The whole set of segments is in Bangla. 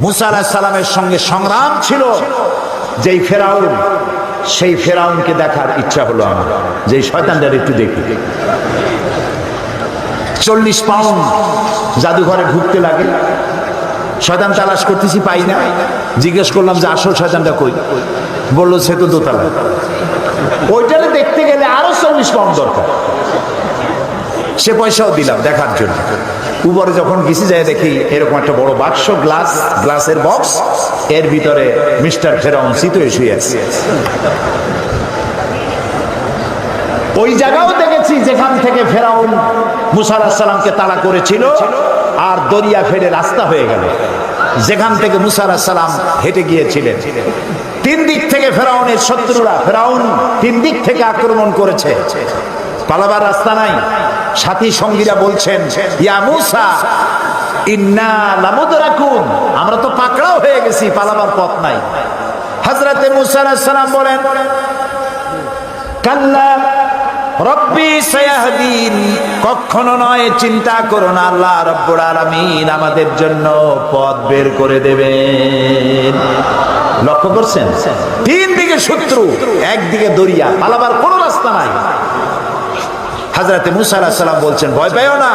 মুসা আলাইহিস সালামের সঙ্গে সংগ্রাম ছিল যেই ফেরাউন, সেই ফেরাউনকে দেখার ইচ্ছা হলো আমার, যেই শয়তানটার একটু দেখি। 40 পাউন্ড জাদুঘরে ঢুকতে লাগে, শয়তান তালাশ করতেছি, পাই না। জিজ্ঞেস করলাম যে আসল শয়তানটা কই? বললো সে তো দোতলা। ওইটারে দেখতে গেলে আরো 40 পাউন্ড দরকার। সে পয়সাও দিলাম দেখার জন্য। উপরে যখন গেছি যায় দেখি এরকম একটা বড় বাক্স, গ্লাসের বক্স, এর ভিতরে মিস্টার ফেরাউন চিতয়ে শুয়ে আছে। ওই জায়গাও দেখেছি যেখান থেকে ফেরাউন মুসা আলাইহিস সালামকে তাড়া করেছিল, আর দরিয়া ফেরে রাস্তা হয়ে গেল যেখান থেকে মুসা আলাইহিস সালাম হেঁটে গিয়েছিলেন। 3 দিক থেকে ফেরাউনের শত্রুরা, ফেরাউন 3 দিক থেকে আক্রমণ করেছে, পালাবার রাস্তা নাই। সাথী সঙ্গীরা বলছেন, ইয়া মুসা ইন্না লামুদরাকুন, আমরা তো পাকড়াও হয়ে গেছি, পালাবার পথ নাই। হযরতে মুসা আলাইহিস সালাম বলেন, কাল্লা রব্বি সায়াহদিন, কখনো নয়, চিন্তা করো না, আল্লাহ রব্বুল আলামিন আমাদের জন্য পথ বের করে দেবেন। লক্ষ্য করছেন, 3 দিকে শত্রু, একদিকে দরিয়া, পালাবার কোনো রাস্তা নাই। হযরতে মুসা আলাইহিস সালাম বলছেন, ভয় পেও না,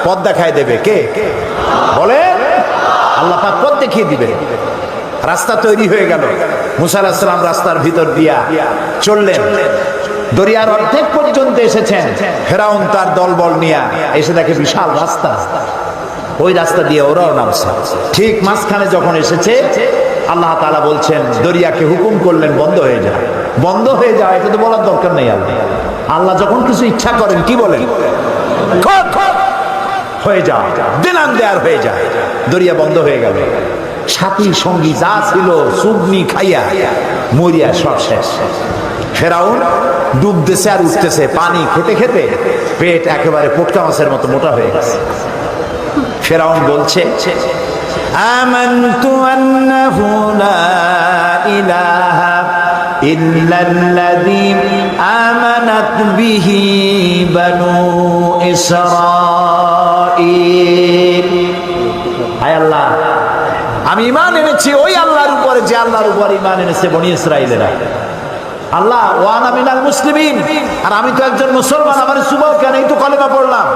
পথ দেখায় দেবে কে? বলেন, আল্লাহ পাক পথ দেখিয়ে দিবেন। রাস্তা তৈরি হয়ে গেল। মুসা আলাইহিস সালাম রাস্তার ভিতর দিয়া চললেন, দরিয়ার অর্ধেক পর্যন্ত এসেছেন। ফেরাউন তার দলবল নিয়ে এসে দেখে বিশাল রাস্তা, ওই রাস্তা দিয়ে ওরাও নামছে। ঠিক মাঝখানে যখন এসেছে, আল্লাহ তাআলা বলছেন, দরিয়াকে হুকুম করলেন বন্ধ হয়ে যায়। বন্ধ হয়ে যায় এটা তো বলার দরকার নেই। আল্লাহ যখন কিছু ইচ্ছা করেন কি বলেন? হয়ে যায়, দিনান দেয়ার হয়ে যায়। দরিয়া বন্ধ হয়ে গেল। সাথী সঙ্গী যা ছিল সুগনি খাইয়া মরিয়া সব শেষ। ফেরাউন ডুবতেছে আর উঠতেছে, পানি খেতে খেতে পেট একেবারে পোটকা মাছের মতো মোটা হয়ে গেছে। ফেরাউন বলছে, আমানতু আন্নাহু লা ইলাহা ইল্লাল্লাযী আমানাত বিহি বানু ইসরাঈল। হায় আল্লাহ, আমি ঈমান এনেছি ওই আল্লাহর উপরে যে আল্লাহর উপর ঈমান এনেছে বনি ইসরাঈলেরা। আল্লাহ, ওয়ানা মিনাল মুসলিমিন, আর আমি তো একজন মুসলমান, আমার সুবাহ কেন, এই তো কলেমা পড়লাম।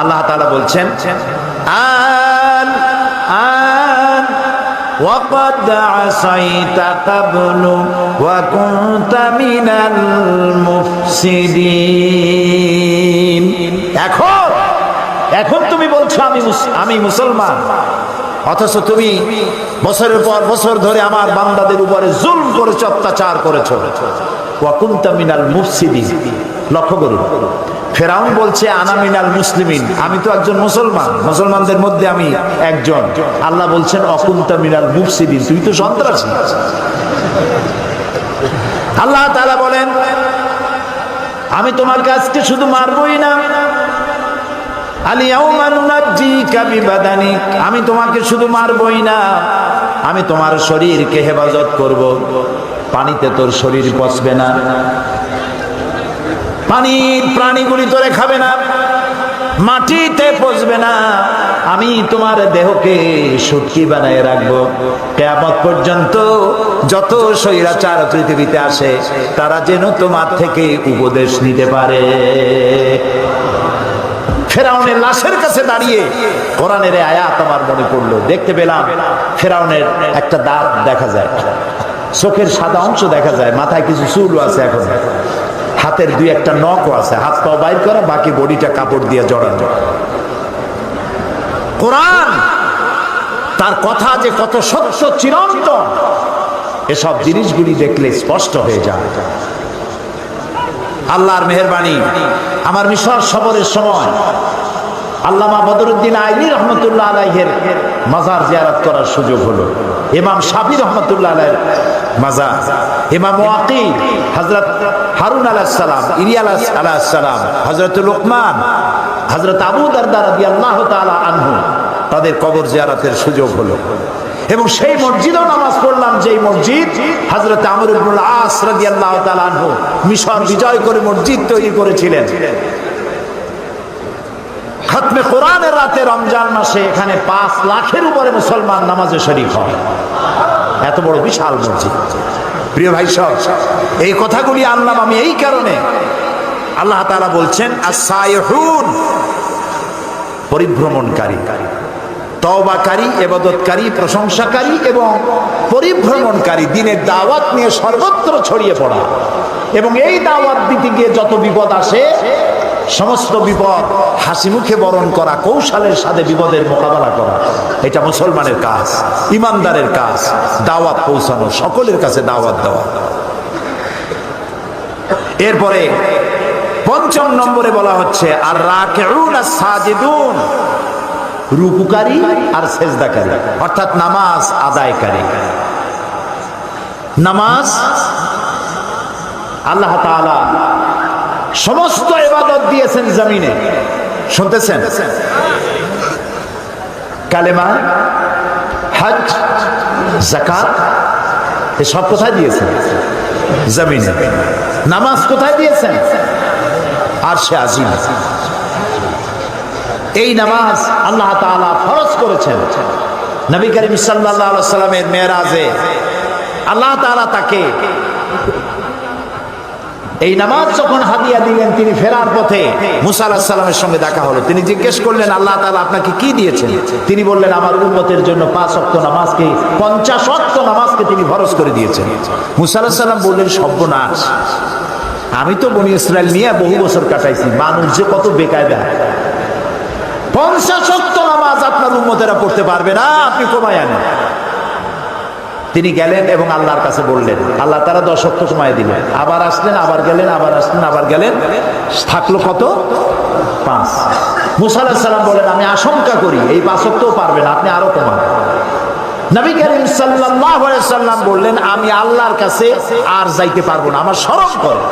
আল্লাহ তাআলা বলছেন, আন আন ওয়াকাদ আসাইতা ক্বাবলু ওয়া কুনতা মিনাল মুফসিদিন। এখন তুমি বলছো আমি মুসলমান, অথচ তুমি বছরের পর বছর ধরে আমার বান্দাদের উপরে জুলম করেছো, অত্যাচার করেছো। ওয়া কুনতা মিনাল মুফসিদিন। লক্ষ্য করুন, ফেরাউন বলছে আনা মিনাল মুসলিমিন, আমি তো একজন মুসলমান, মুসলমানদের মধ্যে আমি একজন। আল্লাহ বলছেন ওয়া কুনতা মিনাল মুফসিদিন, তুই তো সন্ত্রাসী। আল্লাহ তাআলা বলেন, আমি তোমার কাছকে শুধু মারবই না, আলিয়াউমা নুনাজ্জিকা বিবাদানিক, আমি তোমাকে শুধু মারবই না, আমি তোমার শরীরকে হেফাজত করব। পানিতে তোর শরীর পচবে না, পানির প্রাণীগুলি তোরে খাবে না, মাটিতে পচবে না, আমি তোমার দেহকে সুটকি বানায় রাখবো। কিয়ামত পর্যন্ত যত স্বৈরাচার পৃথিবীতে আসে তারা যেন তোমার থেকে উপদেশ নিতে পারে। ফেরাউনের লাশের কাছে দাঁড়িয়ে কোরআনের আয়াত আমার মনে পড়লো। দেখতে পেলাম ফেরাউনের একটা দাঁত দেখা যায়, চোখের সাদা অংশ দেখা যায়, মাথায় কিছু চুল আছে, এখন হাতের 2-1টা নখও আছে, হাত পা বাইর করা, বাকি বডিটা কাপড় দিয়ে জড়ানো। কোরআন তার কথা যে কত সত্য চিরন্তন, এসব জিনিসগুলি দেখলে স্পষ্ট হয়ে যায়। আল্লাহর মেহেরবানি, আমার মিশর সফরের সময় আল্লামা বদরুদ্দিন আইনি রহমতুল্লাহ আলাইহির মাজার জিয়ারত করার সুযোগ হলো। ইমাম শাফি রহমতুল্লাহ আলাইহির মাজার, ইমাম ওয়াকি, হযরত হারুন আলাইহিস সালাম, ইলিয়াস আলাইহিস সালাম, হযরত লুকমান, হযরত আবু দারদা রাদিয়াল্লাহু তাআলা আনহু, তাদের কবর জিয়ারতের সুযোগ হলো। এবং সেই মসজিদেও নামাজ পড়লাম, যেই মসজিদ হযরত আমর ইবনুল আস রাদিয়াল্লাহু তাআলা আনহু মিশর বিজয় করে মসজিদ তৈরি করেছিলেন। খতমে কোরআনের রাতে রমজান মাসে এখানে 5 লাখের উপরে মুসলমান নামাজে শরীক হয়। এত বড় বিশাল মসজিদ। প্রিয় ভাই সব, এই কথাগুলি আনলাম আমি এই কারণে, আল্লাহ তাআলা বলছেন আস-সাইহুন, পরিভ্রমণকারী, তওবাকারী, ইবাদতকারী, প্রশংসাকারী এবং পরিভ্রমণকারী, দ্বীনের দাওয়াত নিয়ে সর্বত্র ছড়িয়ে পড়া এবং এই দাওয়াত দিতে গিয়ে যত বিপদ আসে সমস্ত বিপদ হাসি মুখে বরণ করা, কৌশলের সাথে বিপদের মোকাবেলা করা, এটা মুসলমানের কাজ, ইমানদারের কাজ। দাওয়াত পৌঁছানো, সকলের কাছে দাওয়াত দেওয়া। এরপরে 5 নম্বরে বলা হচ্ছে আর রাকিউন আস-সাজিদুন, রুকুকারী আর সেজদাকারী, অর্থাৎ নামাজ আদায়কারী। নামাজ আল্লাহ তাআলা সমস্ত ইবাদত দিয়েছেন জমিনে, শুনতেছেন? কালেমা, হজ, যাকাত, এসব কোথায় দিয়েছেন? জমিনে। নামাজ কোথায় দিয়েছেন? আরশে আজিম। এই নামাজ আল্লাহ তাআলা ফরজ করেছেন। নবী করিম সাল্লাল্লাহু আলাইহি ওয়াসাল্লামের মেরাজে আল্লাহ তাআলা তাকে এই নামাজ যখন হাদিয়া দিলেন, তিনি ফেরার পথে মুসা আলাইহিস সালামের সঙ্গে দেখা হলো। তিনি জিজ্ঞেস করলেন, আল্লাহ তাআলা আপনাকে কি দিয়েছেন? তিনি বললেন, আমার উম্মতের জন্য 5 ওয়াক্ত নামাজকে, 50 ওয়াক্ত নামাজকে তিনি ফরজ করে দিয়েছেন। মুসা আলাইহিস সালাম বললেন, সর্বনাশ, আমি তো বনি ইসরাইল নিয়ে বহু বছর কাটাইছি, মানুষ যে কত বেকায়দা, 50 ওয়াক্ত নামাজ আপনার উম্মতেরা পড়তে পারবে না, আপনি কমায় আনেন। তিনি গেলেন এবং আল্লাহর কাছে বললেন, আল্লাহ তারা 10 ওয়াক্ত কমায় দিলেন। আবার আসলেন, আবার গেলেন, আবার আসলেন, আবার গেলেন, থাকলো কত? 5। মুসা আলাইহিস সালাম বলেন, আমি আশঙ্কা করি এই 5 ওয়াক্তও পারবে না, আপনি আরো কমান। নবী করিম সাল্লাল্লাহু আলাইহি সাল্লাম বললেন, আমি আল্লাহর কাছে আর যাইতে পারবো না, আমার শরম করে।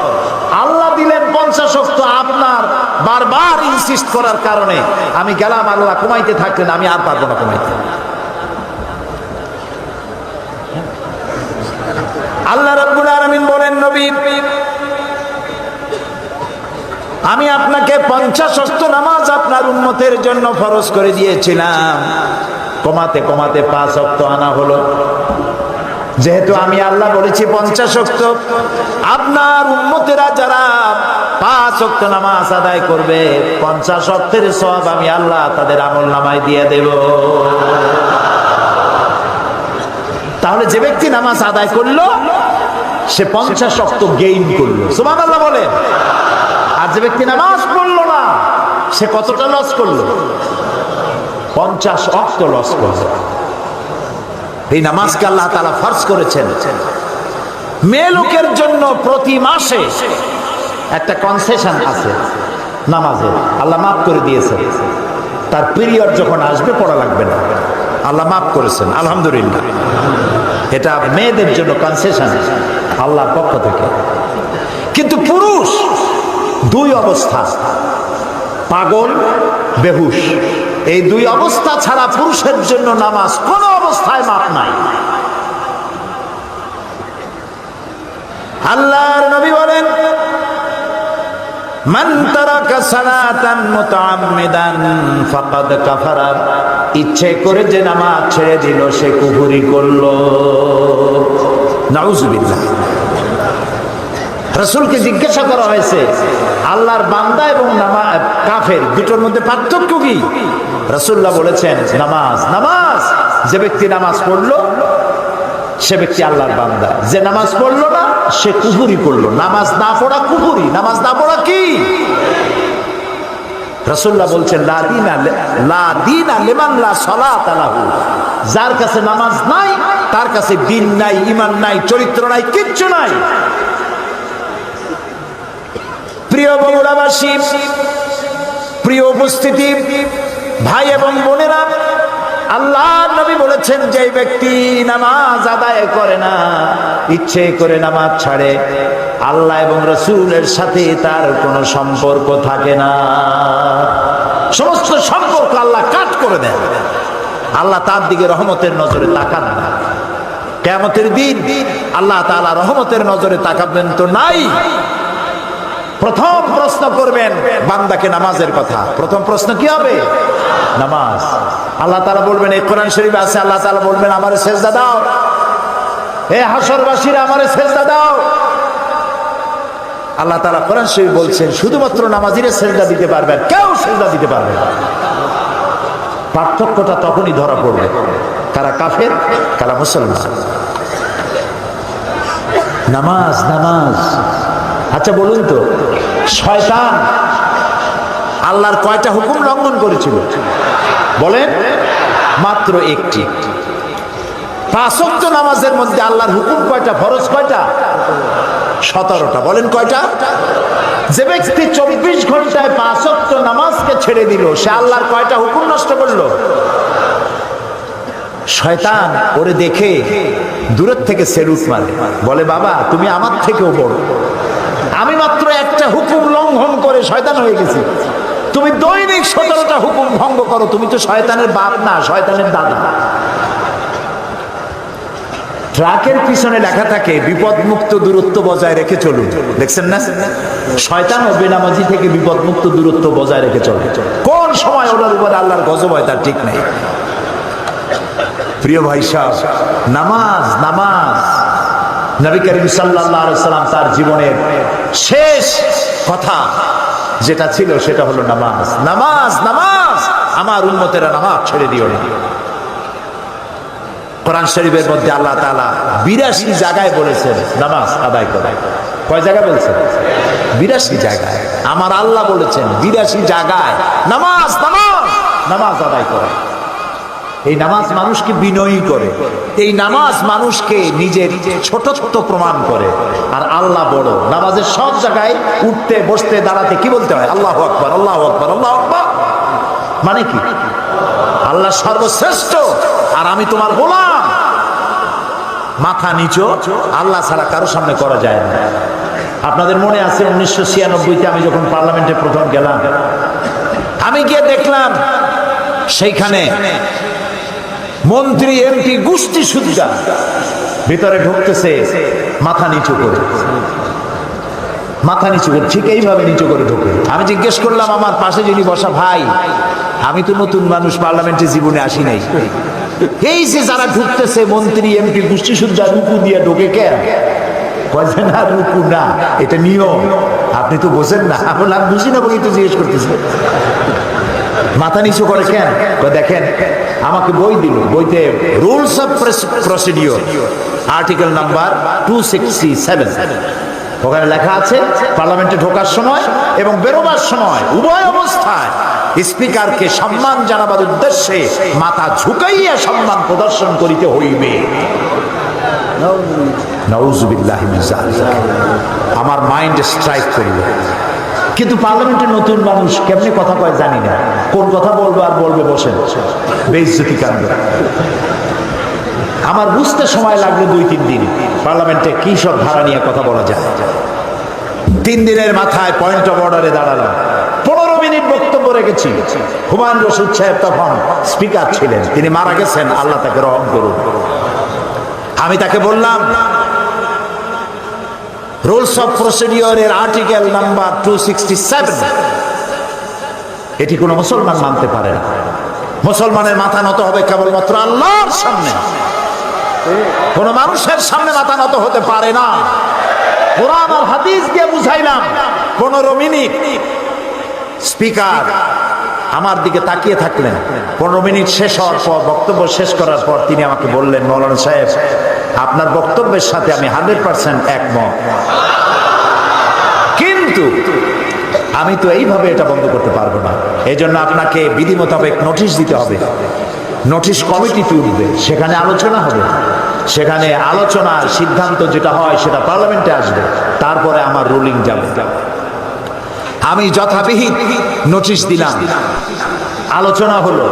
আল্লাহ দিলেন 50 ওয়াক্ত, আপনার বারবার ইনসিস্ট করার কারণে আমি গেলাম, আল্লাহ কমাইতে থাকলেন, আমি আর পারবো না কমাইতে। আল্লাহ রাব্বুল আলামিন বলেন, নবী, আমি আপনাকে 50 ওয়াক্ত নামাজ আপনার উম্মতের জন্য ফরজ করে দিয়েছিলাম, কমাতে কমাতে 5 ওয়াক্ত আনা হলো। যেহেতু আমি আল্লাহ বলেছি 50 ওয়াক্ত, আপনার উম্মতেরা যারা 5 ওয়াক্ত নামাজ আদায় করবে, 50 ওয়াক্তের সওয়াব আমি আল্লাহ তাদের আমলনামায় দিয়ে দেব। তাহলে যে ব্যক্তি নামাজ আদায় করলো সে 50 ওয়াক্ত গেইন করলো, সুবহানাল্লাহ বলে। আর যে ব্যক্তি নামাজ পড়লো না সে কতটা লস করলো? 50 ওয়াক্ত লস করলো। এই নামাজকে আল্লাহ তাআলা ফরজ করেছেন। মেয়ে লোকের জন্য প্রতি মাসে একটা কনসেশন আছে নামাজের, আল্লাহ মাফ করে দিয়েছেন। তার পিরিয়ড যখন আসবে পড়া লাগবে না, আল্লাহ মাফ করেছেন, আলহামদুলিল্লাহ। এটা মেয়েদের জন্য কনসেশন আল্লাহর পক্ষ থেকে। কিন্তু পুরুষ 2 অবস্থা, পাগল, বেহুশ, এই 2 অবস্থা ছাড়া পুরুষের জন্য নামাজ কোন অবস্থায় মাপ নাই। আল্লাহর নবী বলেন, মান তারাকা সালাতান মুতাআম্মিদান ফাকাদ কাফারা, ইচ্ছে করে যে নামাজ ছেড়ে দিল সে কুফরি করলো। নাউজুবিল্লাহ। রাসূলকে জিজ্ঞাসা করা হয়েছে, আল্লাহর বান্দা এবং কাফের দুটোর মধ্যে পার্থক্য কি? রাসূলুল্লাহ বলেছেন, নামাজ। নামাজ, যে ব্যক্তি নামাজ পড়লো সে ব্যক্তি আল্লাহর বান্দা, যে নামাজ পড়লো না সে কুফরি করলো। নামাজ না পড়া কুফরি, নামাজ না পড়া কি? রাসূলুল্লাহ বলছেন, লা দীনা লিমান লা সালাতা লাহু, যার কাছে নামাজ নাই তার কাছে দ্বীন নাই, ঈমান নাই, চরিত্র নাই, কিচ্ছু নাই। প্রিয় বগুড়াবাসী, প্রিয় উপস্থিতি, ভাই এবং বোনেরা, আল্লাহ নবী বলেছেন, যে ব্যক্তি নামাজ আদায় করে না, ইচ্ছে করে নামাজ ছাড়ে, আল্লাহ এবং রাসূলের সাথে তার কোনো সম্পর্ক থাকে না। সমস্ত সম্পর্ক আল্লাহ কাট করে দেন। আল্লাহ তার দিকে রহমতের নজরে তাকান না। কিয়ামতের দিন আল্লাহ তাআলা রহমতের নজরে তাকাবেন তো নাই। প্রথম প্রশ্ন করবেন বান্দাকে নামাজের কথা। প্রথম প্রশ্ন কি হবে? নামাজ। আল্লাহ তাআলা বলবেন, এই কোরআন শরীফে আছে, আল্লাহ তাআলা বলবেন আমারে সেজদা দাও, হে হাসরবাসীরা আমারে সেজদা দাও। আল্লাহ তাআলা কোরআন শরীফ বলছেন শুধুমাত্র নামাজিরা সেজদা দিতে পারবে, কেউ সেজদা দিতে পারবে না। পার্থক্যটা তখনই ধরা পড়বে, কারা কাফের কারা মুসলমান। নামাজ নামাজ। আচ্ছা বলুন তো, শয়তান আল্লাহর কয়টা হুকুম লঙ্ঘন করেছিল? বলেন। মাত্র একটি। 5 ওয়াক্ত নামাজের মধ্যে আল্লাহর হুকুম কয়টা? ফরজ কয়টা? 17টা। বলেন কয়টা? যে ব্যক্তি 24 ঘন্টায় 5 ওয়াক্ত নামাজকে ছেড়ে দিল, সে আল্লাহর কয়টা হুকুম নষ্ট করলো? শয়তান ওরে দেখে দূরের থেকে সেলুট মারে, বলে বাবা তুমি আমার থেকেও বড়, আমি মাত্র একটা হুকুম লঙ্ঘন করে শয়তান হয়ে গেছি, তুমি দৈনিক 17টা হুকুম ভঙ্গ করো, তুমি তো শয়তানের বাপ না, শয়তানের দাদা। ট্রাকের পিছনে লেখা থাকে বিপদমুক্ত দূরত্ব বজায় রেখে চলুন, দেখছেন না? শয়তান ও বেনামাজি থেকে বিপদমুক্ত দূরত্ব বজায় রেখে চলে। কোন সময় ওনার উপরে আল্লাহর গজব হয় তার ঠিক নেই। প্রিয় ভাই সাহেব, নামাজ নামাজ। নবী করিম সাল্লাল্লাহু আলাইহি সাল্লাম তার জীবনের শেষ কথা যেটা ছিল সেটা হলো নামাজ নামাজ নামাজ। আমার উম্মতেরা নামাজ ছেড়ে দিও না। কোরআন শরীফের মধ্যে আল্লাহ তাআলা 82 জায়গায় বলেছেন নামাজ আদায় করে। কয় জায়গায় বলছেন? 82 জায়গায়। আমার আল্লাহ বলেছেন 82 জায়গায় নামাজ নামাজ নামাজ আদায় করে। এই নামাজ মানুষকে বিনয়ী করে, এই নামাজ মানুষকে নিজের ছোটত্ব প্রমাণ করে। আর আল্লাহ বড়। নামাজের সব জায়গায় উঠতে বসতে দাঁড়াতে কি বলতে হয়? আল্লাহু আকবার আল্লাহু আকবার আল্লাহু আকবার। মানে কি? আল্লাহ সর্বশ্রেষ্ঠ আর আমি তোমার গোলাম। মাথা নিচু আল্লাহ ছাড়া কারো সামনে করা যায় না। আপনাদের মনে আছে 1996-তে আমি যখন পার্লামেন্টে প্রথম গেলাম, আমি গিয়ে দেখলাম সেইখানে মন্ত্রী এমপি গোষ্ঠী সুদ্ধা ভিতরে ঢুকতেছে মাথা নিচু করে, মাথা নিচু করে, ঠিক এইভাবে নিচু করে ঢোকে। আমি জিজ্ঞেস করলাম আমার পাশে যিনি বসা, ভাই আমি তো নতুন মানুষ, পার্লামেন্টে জীবনে আসি নাই, এই যে যারা ঢুকতেছে মন্ত্রী এমপি গোষ্ঠী সুদ্ধা রুকু দিয়ে ঢোকে কেন? কয়েছে না রুকু না, এটা নিয়ম, আপনি তো বোঝেন না। আমি বুঝি না বলেই তো জিজ্ঞেস করতেছে মাথা নিচু করে কেন? দেখেন আমাকে বই দিল, বইতে rules of procedure article number 267 ওখানে লেখা আছে পার্লামেন্টে ঢোকার সময় এবং বেরোবার সময় উভয় অবস্থায় স্পিকারকে সম্মান জানাবার উদ্দেশ্যে মাথা ঝুঁকাইয়া সম্মান প্রদর্শন করিতে হইবে। নাউযুবিল্লাহি মিন যালিক। আমার মাইন্ড স্ট্রাইক করিল। কিন্তু পার্লামেন্টের নতুন মানুষ কেমনে কথা কয় জানি না, কোন কথা বলবো আর বলবে বসেন, বেইজ্জতি কাণ্ড। আমার বুঝতে সময় লাগলো 2-3 দিন পার্লামেন্টে কি সব ধারা নিয়ে কথা বলা যায়। 3 দিনের মাথায় পয়েন্ট অফ অর্ডারে দাঁড়ালাম, 15 মিনিট বক্তব্য রেখেছি। হুমায়ুন রশিদ সাহেব তখন স্পিকার ছিলেন, তিনি মারা গেছেন, আল্লাহ তাকে রহম করুন। আমি তাকে বললাম রুলস অফ প্রসিডিওরের আর্টিকেল নাম্বার 267 এটি কোনো মুসলমান মানতে পারে না। মুসলমানের মাথা নত হবে কেবলমাত্র আল্লাহর সামনে, কোন মানুষের সামনে মাথা নত হতে পারে না। কোরআন আর হাদিস দিয়ে বুঝাইলাম। 15 মিনিট স্পিকার আমার দিকে তাকিয়ে থাকলেন। 15 মিনিট শেষ হওয়ার পর, বক্তব্য শেষ করার পর তিনি আমাকে বললেন, মৌলানা সাহেব আপনার বক্তব্যের সাথে আমি 100% একমত, কিন্তু আমি তো এইভাবে এটা বন্ধ করতে পারবো না। এই জন্য আপনাকে বিধি মোতাবেক নোটিশ দিতে হবে। নোটিশ কমিটিতে উঠবে, সেখানে আলোচনা হবে, সেখানে আলোচনার সিদ্ধান্ত যেটা হয় সেটা পার্লামেন্টে আসবে, তারপরে আমার রুলিং যাবে। আমি যথাবিহিত নোটিশ দিলাম, আলোচনা হলো।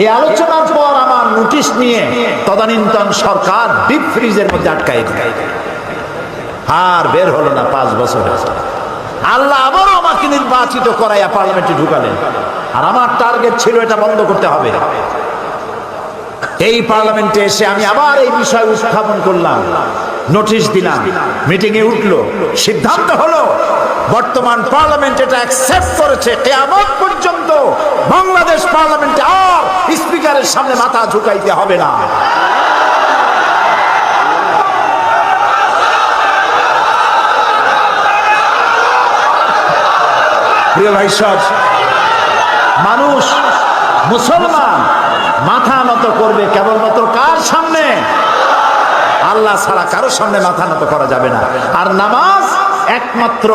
এই আলোচনার পর আমার নোটিশ নিয়ে তদানীন্তন সরকার ডিপ ফ্রিজের মধ্যে আটকাই দিল, আর বের হলো না 5 বছরে। আল্লাহ আবারও আমাকে নির্বাচিত করাইয়া পার্লামেন্টে ঢুকালেন, আর আমার টার্গেট ছিল এটা বন্ধ করতে হবে। এই পার্লামেন্টে এসে আমি আবার এই বিষয় উত্থাপন করলাম। নোটিশ দিলাম, মিটিং এ উঠলো, সিদ্ধান্ত হলো বর্তমান পার্লামেন্ট এটা অ্যাকসেপ্ট করেছে, কিয়ামত পর্যন্ত বাংলাদেশ পার্লামেন্টে আর স্পিকারের সামনে মাথা ঝুঁকাইতে হবে না। প্রিয় ভাই সব, মানুষ মুসলমান মাথা নত করবে কেবলমাত্র কার সামনে? আল্লাহ ছাড়া কারোর সামনে মাথা নত করা যাবে না। আর নামাজ একমাত্র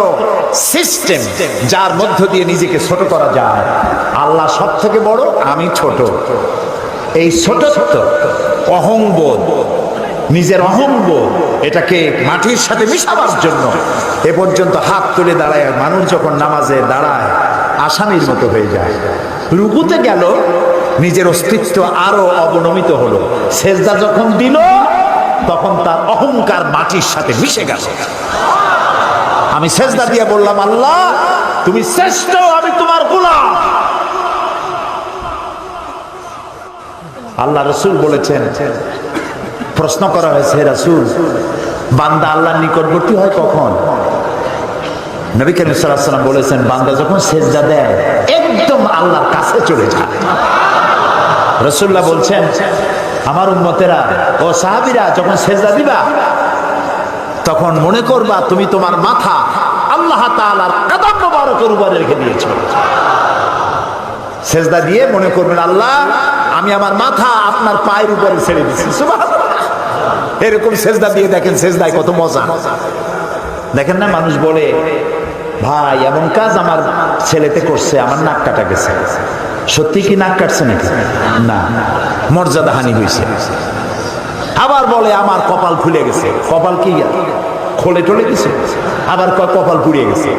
সিস্টেম যার মধ্য দিয়ে নিজেকে ছোট করা যায়। আল্লাহ সব থেকে বড়, আমি ছোট। এই ছোটত্ব, অহংবোধ, নিজের অহংবোধ, এটাকে মাটির সাথে মিশাবার জন্য এ পর্যন্ত হাত তুলে দাঁড়ায় মানুষ যখন নামাজে দাঁড়ায় আসামির মতো হয়ে যায়। রুকুতে গেল, নিজের অস্তিত্ব আরো অবনমিত হলো। সেজদা যখন দিল তখন তার অহংকার মাটির সাথে মিশে গেল। আমি সেজদা দিয়ে বললাম, আল্লাহ তুমি শ্রেষ্ঠ, আমি তোমার গোলাম। আল্লাহ রসুল বলেছেন, প্রশ্ন করা হয়েছে, হে রাসূল, বান্দা আল্লাহর নিকটবর্তী হয় কখন? নবী করিম সাল্লাল্লাহু আলাইহি ওয়াসাল্লাম বলেছেন, বান্দা যখন সেজদা দেয় একদম আল্লাহর কাছে চলে যায়। রাসূলুল্লাহ বলছেন, আমার উম্মতেরা ও সাহাবীরা যখন সেজদা দিবা তখন মনে করবা তুমি তোমার মাথা আল্লাহ তাআলার কদম মোবারকের উপরে রেখে দিয়েছো। সেজদা দিয়ে মনে করবেন, আল্লাহ আমি আমার মাথা আপনার পায়ের উপরে ছেড়ে দিচ্ছি। সুবহানাল্লাহ। এরকম সেজদা দিয়ে দেখেন, সেজদায় কত মজা। দেখেন না, মানুষ বলে, ভাই এমন কাজ আমার ছেলেতে করছে, আমার নাক কাটা গেছে। সত্যি কি নাক কাটছে নাকি? না, মর্যাদা হানি হয়েছে। আবার বলে আমার কপাল খুলে গেছে। কপাল কি খোলে টোলে কিছু? আবার কপাল পুড়িয়ে গেছে।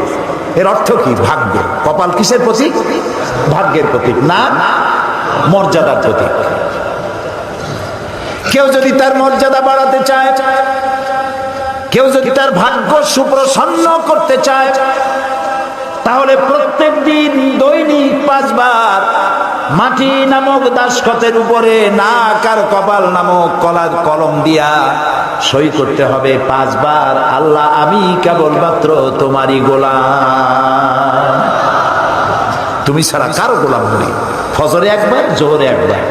এর অর্থ কি? ভাগ্য। কপাল কিসের প্রতীক? ভাগ্যের প্রতীক না, মর্যাদার প্রতীক। কেউ যদি তার মর্যাদা বাড়াতে চায়, কেউ যদি তার ভাগ্য সুপ্রসন্ন করতে চায়, তাহলে প্রত্যেক দিন দৈনিক 5 বার মাটি নামক দাসখতের উপরে নাক আর কপাল নামক কলম দিয়া সই করতে হবে 5 বার, আল্লাহ আমি কেবলমাত্র তোমারই গোলাম, তুমি ছাড়া কারো গোলাম নই। ফজরে একবার, জোহরে একবার,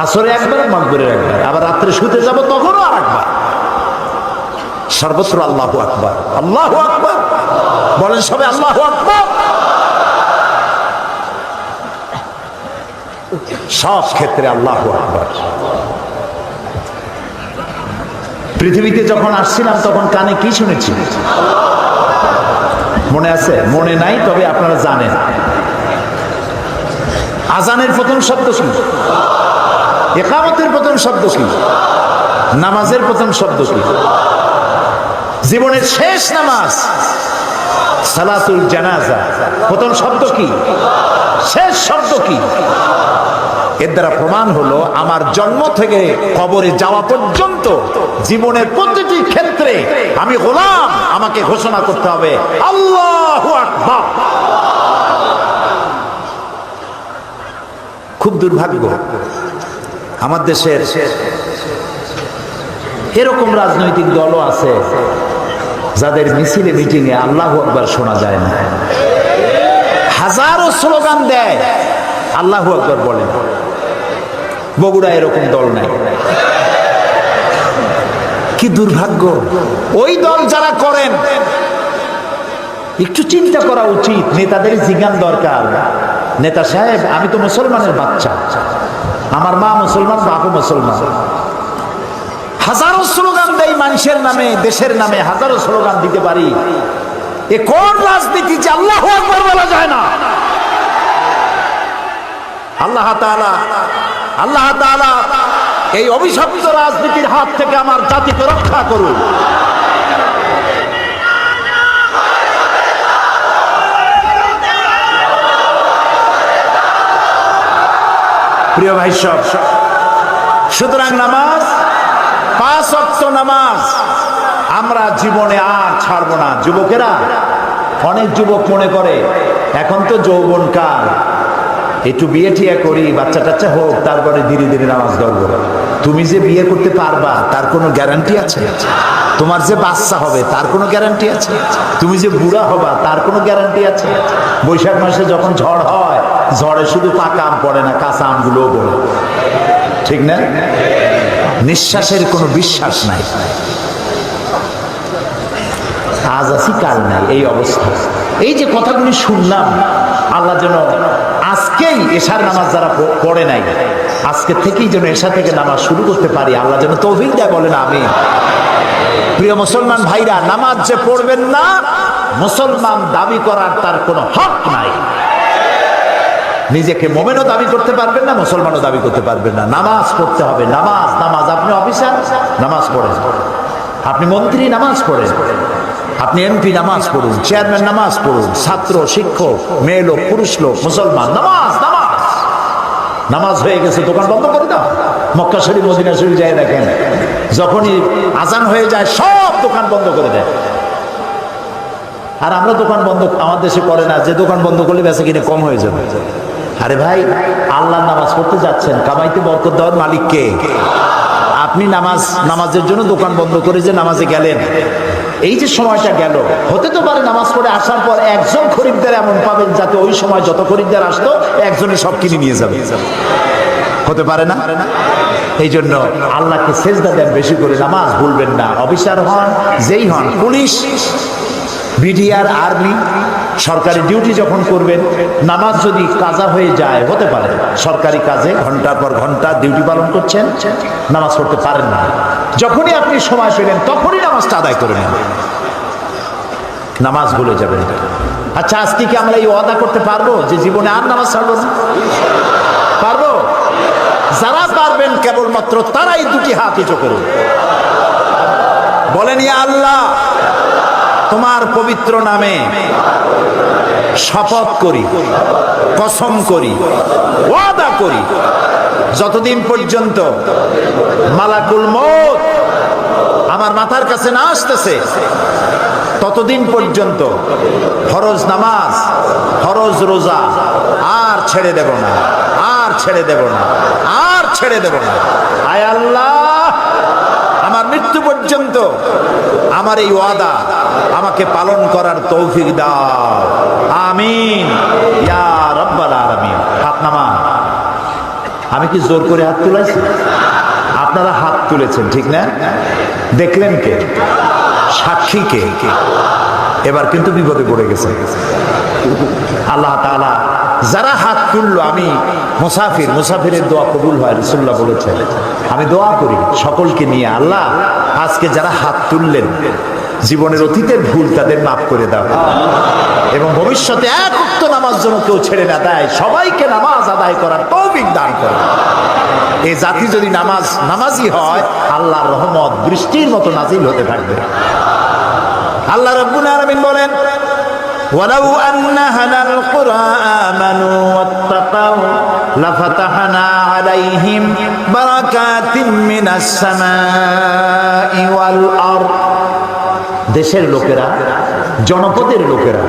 আসরে একবার, মাগরিবে একবার, আবার রাত্রে শুতে যাব তখনও আর একবার। সর্বত্র আল্লাহু আকবার, আল্লাহু আকবার বলেন সবাই, আল্লাহু আকবার। সব ক্ষেত্রে আল্লাহু আকবার। পৃথিবীতে যখন আসছিলাম তখন কানে কি শুনেছি মনে আছে? মনে নাই, তবে আপনারা জানেন। আজানের প্রথম শব্দ কি? ইকামতের প্রথম শব্দ কি? নামাজের প্রথম শব্দ কি? জীবনের শেষ নামাজ সালাতুল জানাজা, প্রথম শব্দ কি? শেষ শব্দ কি? এর দ্বারা প্রমাণ হলো আমার জন্ম থেকে কবরে যাওয়া পর্যন্ত জীবনের প্রতিটি ক্ষেত্রে আমি গোলাম, আমাকে ঘোষণা করতে হবে আল্লাহু আকবার। খুব দুর্ভাগ্য আমার দেশের এরকম রাজনৈতিক দলও আছে যাদের মিছিলে মিটিংয়ে আল্লাহু আকবার শোনা যায় না। হাজারো স্লোগান দেয়, আল্লাহু আকবার বলে। বগুড়া এরকম দল নাই। কি দুর্ভাগ্য! ওই দল যারা করেন একটু চিন্তা করা উচিত, নেতাদের জিজ্ঞান দরকার। নেতা সাহেব, আমি তো মুসলমানের বাচ্চা, আমার মা মুসলমান, বাপও মুসলমান। হাজারো স্লোগান দেয় মানুষের নামে, দেশের নামে হাজারো স্লোগান দিতে পারি। এ কোন রাজনীতি যে আল্লাহু আকবার বলা যায় না? আল্লাহ তাআলা এই অভিশপ্ত রাজনীতির হাত থেকে আমার জাতিকে রক্ষা করুন। প্রিয় ভাই সব, সুতরাং নামাজ, 5 ওয়াক্ত নামাজ আমরা জীবনে আর ছাড়বো না। যুবকেরা, অনেক যুবক মনে করে এখন তো যৌবন কাল, একটু বিয়ে টিয়া করি, বাচ্চা টাচ্চা হোক, তারপরে ধীরে ধীরে নামাজ ধরবো। তুমি যে বিয়ে করতে পারবা তার কোনো গ্যারান্টি আছে? তোমার যে বাচ্চা হবে তার কোনো গ্যারান্টি আছে? তুমি যে বুড়া হবা তার কোনো গ্যারান্টি আছে? বৈশাখ মাসে যখন ঝড় হয়, ঝড়ে শুধু পাকা আম পড়ে না, কাঁচা আমগুলোও পড়ে, ঠিক না? নিঃশ্বাসের কোনো বিশ্বাস নাই, আজ আছি কাল নাই, এই অবস্থা। এই যে কথাগুলি শুনলাম, আল্লাহ যেন আজকেই এশার নামাজ যারা পড়ে নাই, আজকে থেকেই যেন এশা থেকে নামাজ শুরু করতে পারি, আল্লাহ যেন তৌফিক দেয়, বলেন আমিন। প্রিয় মুসলমান ভাইরা, নামাজ যে পড়বেন না, মুসলমান দাবি করার তার কোনো হক নাই। নিজেকে মোমেনও দাবি করতে পারবেন না, মুসলমানও দাবি করতে পারবেন না। নামাজ পড়তে হবে, নামাজ নামাজ। আপনি অফিসার, নামাজ পড়েন। আপনি মন্ত্রী, নামাজ পড়েন। আপনি এমপি, নামাজ পড়ুন। চেয়ারম্যান, নামাজ পড়ুন। ছাত্র, শিক্ষক, মেয়ে লোক, পুরুষ লোক, মুসলমান, নামাজ নামাজ। নামাজ হয়ে গেছে, দোকান বন্ধ করে দাও। মক্কা শরীফ, মদিনা শরীফ যায় দেখেন, যখনই আজান হয়ে যায় সব দোকান বন্ধ করে দেয়। আর আমরা দোকান বন্ধ আমার দেশে করে না, যে দোকান বন্ধ করলে বেচা কিনে কম হয়ে যাবে। আরে ভাই, আল্লাহ নামাজ পড়তে যাচ্ছেন, কামাইতে বরকত দেওয়ার মালিক কে? আপনি নামাজের জন্য দোকান বন্ধ করে যে নামাজে গেলেন, এই যে সময়টা গেল, হতে তো পারে নামাজ পড়ে আসার পর একজন খরিদ্দার এমন পাবেন যাতে ওই সময় যত খরিদ্দার আসতো একজনে সব কিনে নিয়ে যাবে, হতে পারে না? এই জন্য আল্লাহকে সেজদা দেন বেশি করে, নামাজ ভুলবেন না। অফিসার হন, যেই হন, পুলিশ, বিডিআর, আর্মি, সরকারি ডিউটি যখন করবেন, নামাজ যদি কাজা হয়ে যায়, হতে পারে সরকারি কাজে ঘন্টার পর ঘন্টা ডিউটি পালন করছেন, নামাজ পড়তে পারেন না, যখনই আপনি সময় পেলেন তখনই নামাজটা আদায় করে নেন, নামাজ ভুলে যাবেন। আচ্ছা, আজকে কি আমরা এই ওয়াদা করতে পারবো যে জীবনে আর নামাজ ছাড়বো না? পারবো? যারা পারবেন কেবলমাত্র তারাই দুটি হাত উঁচু করুন, বলেন ইয়া আল্লাহ, তোমার পবিত্র নামে শপথ করি, কসম করি, ওয়াদা করি, যতদিন পর্যন্ত মালাকুল মউত আমার মাথার কাছে না আসতেছে ততদিন পর্যন্ত ফরজ নামাজ, ফরজ রোজা আর ছেড়ে দেব না, আর ছেড়ে দেব না, আর ছেড়ে দেব না। আয় আল্লাহ, আমার মৃত্যু পর্যন্ত আমার এই ওয়াদা আমাকে পালন করার তৌফিক দাও, আমিন ইয়া রাব্বাল আলামিন। হাত নামান। আমি কি জোর করে হাত তুলেছি? আপনারা হাত তুলেছেন, ঠিক না? দেখলেন কে? সাক্ষী কে? এবার কিন্তু বিপদে পড়ে গেছে। আল্লাহ তাআলা যারা হাত তুললো, আমি মুসাফির, মুসাফিরের দোয়া কবুল হয়, রাসূলুল্লাহ বলেছেন। আমি দোয়া করি সকলকে নিয়ে, আল্লাহ আজকে যারা হাত তুললেন, জীবনের অতীতের ভুল তাদের মাফ করে দাও, এবং ভবিষ্যতে এক ওয়াক্ত নামাজ যেন কেউ ছেড়ে না দেয়, সবাইকে নামাজ আদায় করার তৌফিক দান করে। এই জাতি যদি নামাজি হয়, আল্লাহর রহমত বৃষ্টির মতো নাজিল হতে থাকবে। আল্লাহ রাব্বুল আলামিন বলেন, ওয়ালাউ আন্না আহলাল কুরআ আমানু ওয়াত্তাকাউ লাফাতাহনা আলাইহিম বারাকাতিম মিনাস সামাই ওয়াল আরদ। দেশের লোকেরা, জনপদের লোকেরা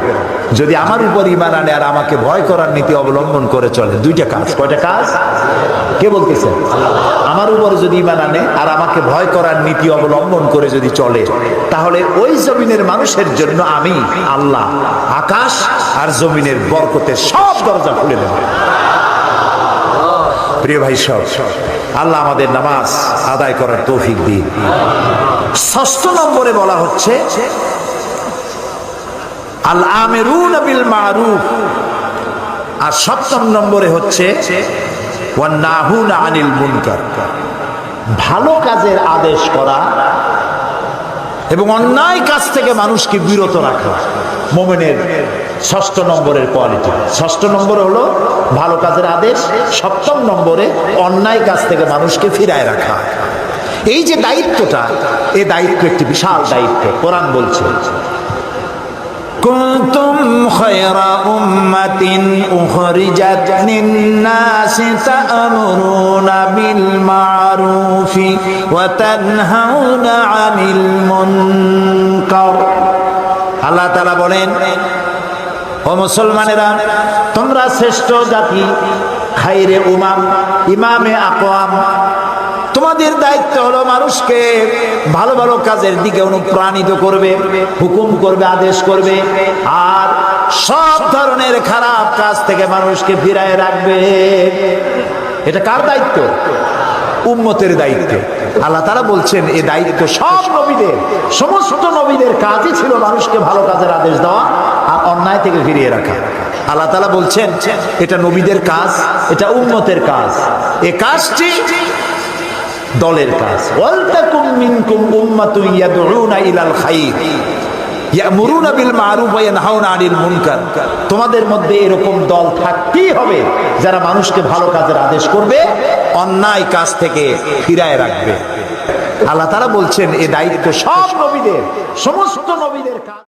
যদি আমার উপর ঈমান আনে আর আমাকে ভয় করার নীতি অবলম্বন করে চলে, দুইটা কাজ। কয়টা কাজ? কে বলতেছেন? আমার উপর যদি ঈমান আনে আর আমাকে ভয় করার নীতি অবলম্বন করে যদি চলে, তাহলে ওই জমিনের মানুষের জন্য আমি আল্লাহ আকাশ আর জমিনের বরকতের সব দরজা খুলে দেব। প্রিয় ভাই সব, আল্লাহ আমাদের নামাজ আদায় করার তৌফিক দিন। ৬ষ্ঠ নম্বরে বলা হচ্ছে আল আমিরুন বিল মারুফ, আর ৭ম নম্বরে হচ্ছে ওয়ান নাহুনা আনিল মুনকার, ভালো কাজের আদেশ করা এবং অন্যায় কাজ থেকে মানুষকে বিরত রাখা মুমিনের ৬ষ্ঠ নম্বরের কোয়ালিটি। ৬ষ্ঠ নম্বরে হলো ভালো কাজের আদেশ, ৭ম নম্বরে অন্যায় কাজ থেকে মানুষকে ফিরায় রাখা। এই যে দায়িত্বটা, এই দায়িত্ব একটি বিশাল দায়িত্ব। কোরআন বলছে, কুনতুম খায়রা উম্মাতিন উখরিজাত লিন-নাসি তা'মুরুনা বিল মা'রুফি ওয়া তানহাউনা আনিল মুনকার। আল্লাহ তাআলা বলেন, ও মুসলমানেরা, তোমরা শ্রেষ্ঠ জাতি, খায়রে উমাম, ইমামে আকওয়াম, তোমার তোমাদের দায়িত্ব হলো মানুষকে ভালো ভালো কাজের দিকে অনুপ্রাণিত করবে, হুকুম করবে, আদেশ করবে, আর সব ধরনের খারাপ কাজ থেকে মানুষকে ফিরায় রাখবে। এটা কার দায়িত্ব? উম্মতের দায়িত্ব। আল্লাহ তাআলা বলছেন এই দায়িত্ব সব নবীদের, সমস্ত নবীদের কাজই ছিল মানুষকে ভালো কাজের আদেশ দেওয়া আর অন্যায় থেকে ফিরিয়ে রাখা। আল্লাহ তাআলা বলছেন এটা নবীদের কাজ, এটা উম্মতের কাজ। এই কাজটি দলের কাজ। ওয়ালতাকুম মিনকুম উম্মাতুন ইয়াদউনা ইলাল খায়র ইয়ামুরুনা বিল মারুফ ওয়া ইয়ানহাউনা আনিল মুনকার। তোমাদের মধ্যে এরকম দল থাকতেই হবে যারা মানুষকে ভালো কাজের আদেশ করবে, অন্যায় কাজ থেকে ফিরায় রাখবে। আল্লাহ তাআলা বলছেন এই দায়িত্ব সব নবীদের, সমস্ত নবীদের কাজ।